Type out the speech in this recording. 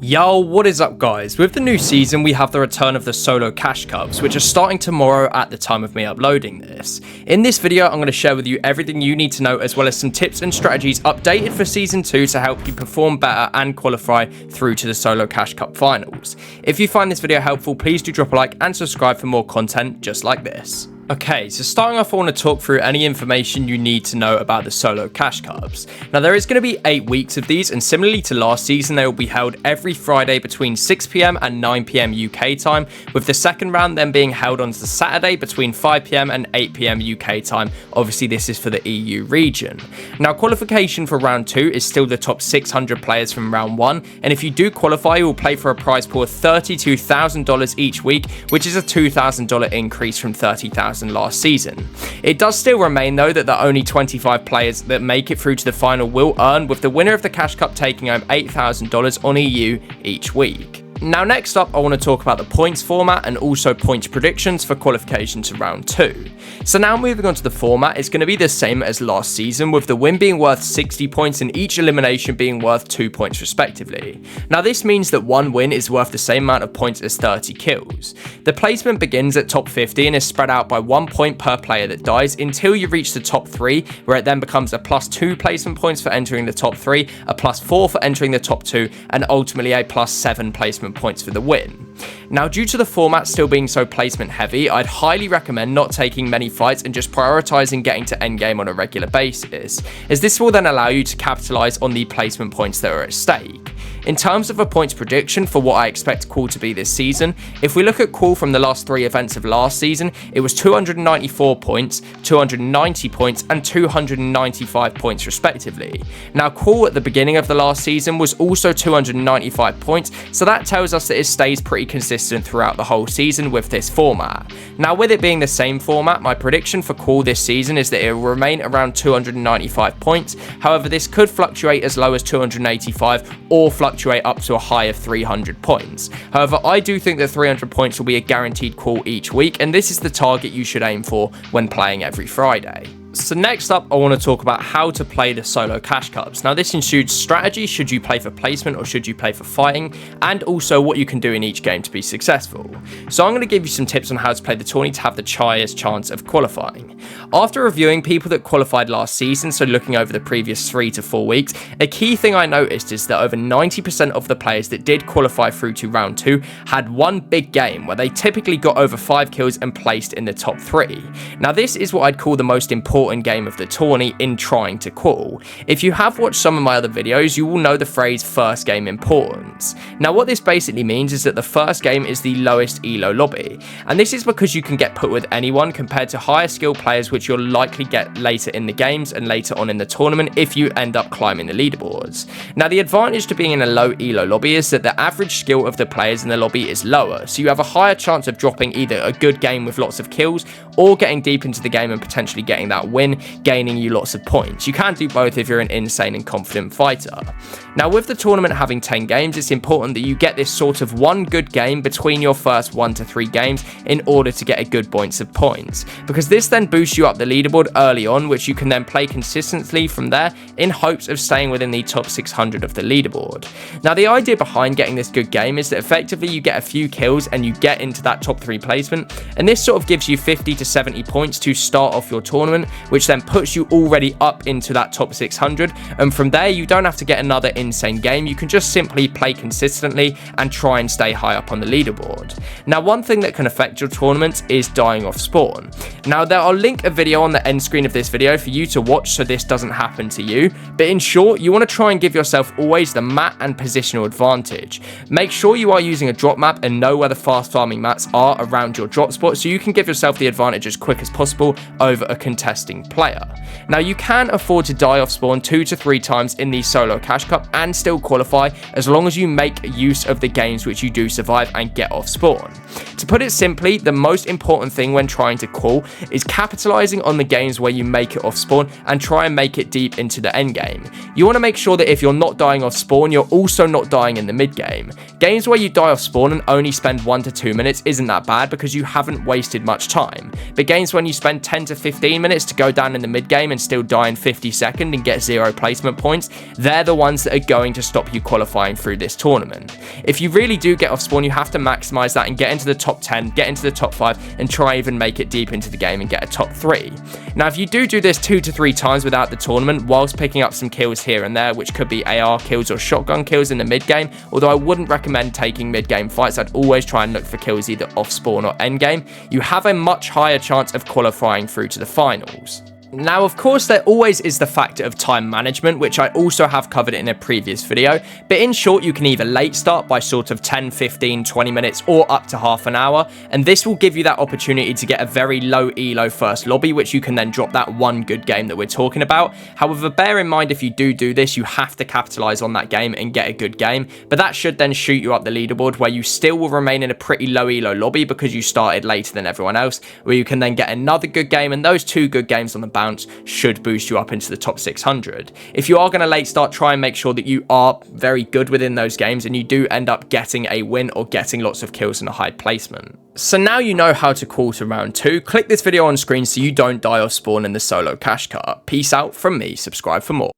Yo, what is up guys? With the new season we have the return of the solo cash cups, which are starting tomorrow at the time of me uploading this. In this video I'm going to share with you everything you need to know, as well as some tips and strategies updated for season 2 to help you perform better and qualify through to the solo cash cup finals. If you find this video helpful, please do drop a like and subscribe for more content just like this. Okay, so starting off I want to talk through any information you need to know about the solo cash cups. Now there is going to be 8 weeks of these, and similarly to last season they will be held every Friday between 6 PM and 9 PM UK time, with the second round then being held on the Saturday between 5 PM and 8 PM UK time. Obviously this is for the EU region. Now qualification for round 2 is still the top 600 players from round 1, and if you do qualify you will play for a prize pool of $32,000 each week, which is a $2,000 increase from $30,000 last season. It does still remain though that the only 25 players that make it through to the final will earn, with the winner of the cash cup taking home $8,000 on EU each week. Now next up I want to talk about the points format and also points predictions for qualification to round 2. So now moving on to the format, it's going to be the same as last season, with the win being worth 60 points and each elimination being worth 2 points respectively. Now this means that one win is worth the same amount of points as 30 kills. The placement begins at top 50 and is spread out by 1 point per player that dies until you reach the top 3, where it then becomes a +2 placement points for entering the top 3, a +4 for entering the top 2, and ultimately a +7 placement points for the win. Now due to the format still being so placement heavy, I'd highly recommend not taking many fights and just prioritising getting to endgame on a regular basis, as this will then allow you to capitalise on the placement points that are at stake. In terms of a points prediction for what I expect Qual to be this season, if we look at Qual from the last 3 events of last season, it was 294 points, 290 points and 295 points respectively. Now Qual at the beginning of the last season was also 295 points, so that tells us that it stays pretty consistent throughout the whole season with this format. Now with it being the same format, my prediction for Qual this season is that it will remain around 295 points, however this could fluctuate as low as 285 or fluctuate up to a high of 300 points. However, I do think that 300 points will be a guaranteed Qual each week, and this is the target you should aim for when playing every Friday. So next up I want to talk about how to play the solo cash cups. Now this includes strategy, should you play for placement or should you play for fighting, and also what you can do in each game to be successful. So I'm going to give you some tips on how to play the tourney to have the highest chance of qualifying. After reviewing people that qualified last season, so looking over the previous 3 to 4 weeks, a key thing I noticed is that over 90% of the players that did qualify through to round 2 had one big game where they typically got over 5 kills and placed in the top 3. Now this is what I'd call the most important game of the tourney in trying to Qual. If you have watched some of my other videos, you will know the phrase first game importance. Now what this basically means is that the first game is the lowest elo lobby, and this is because you can get put with anyone compared to higher skill players, which you'll likely get later in the games and later on in the tournament if you end up climbing the leaderboards. Now the advantage to being in a low elo lobby is that the average skill of the players in the lobby is lower, so you have a higher chance of dropping either a good game with lots of kills or getting deep into the game and potentially getting that win, gaining you lots of points. You can do both if you're an insane and confident fighter. Now with the tournament having 10 games, it's important that you get this sort of one good game between your first 1 to 3 games in order to get a good points of points, because this then boosts you up the leaderboard early on, which you can then play consistently from there in hopes of staying within the top 600 of the leaderboard. Now the idea behind getting this good game is that effectively you get a few kills and you get into that top 3 placement, and this sort of gives you 50 to 70 points to start off your tournament, which then puts you already up into that top 600, and from there you don't have to get another insane game, you can just simply play consistently and try and stay high up on the leaderboard. Now one thing that can affect your tournament is dying off spawn. Now there I'll link a video on the end screen of this video for you to watch so this doesn't happen to you, but in short you want to try and give yourself always the map and positional advantage. Make sure you are using a drop map and know where the fast farming mats are around your drop spot so you can give yourself the advantage as quick as possible over a contesting player. Now you can afford to die off spawn 2 to 3 times in the solo cash cup and still qualify, as long as you make use of the games which you do survive and get off spawn. To put it simply, the most important thing when trying to Qual is capitalizing on the games where you make it off spawn and try and make it deep into the end game. You want to make sure that if you're not dying off spawn, you're also not dying in the mid game. Games where you die off spawn and only spend 1 to 2 minutes isn't that bad because you haven't wasted much time, but games when you spend 10 to 15 minutes to go down in the mid game and still die in 50 seconds and get 0 placement points, they're the ones that are going to stop you qualifying through this tournament. If you really do get off spawn, you have to maximize that and get into the top 10, get into the top 5, and try even make it deep into the game and get a top 3. Now, if you do this 2 to 3 times without the tournament, whilst picking up some kills here and there, which could be AR kills or shotgun kills in the mid game, although I wouldn't recommend taking mid game fights, I'd always try and look for kills either off spawn or end game, you have a much higher chance of qualifying through to the finals. Now, of course, there always is the factor of time management, which I also have covered in a previous video, but in short, you can either late start by sort of 10, 15, 20 minutes or up to half an hour, and this will give you that opportunity to get a very low elo first lobby, which you can then drop that one good game that we're talking about. However, bear in mind, if you do this, you have to capitalize on that game and get a good game, but that should then shoot you up the leaderboard where you still will remain in a pretty low elo lobby because you started later than everyone else, where you can then get another good game, and those 2 good games on the bounce should boost you up into the top 600. If you are going to late start, try and make sure that you are very good within those games and you do end up getting a win or getting lots of kills and a high placement. So now you know how to quarter round 2. Click this video on screen so you don't die off spawn in the solo cash cut. Peace out from me, subscribe for more.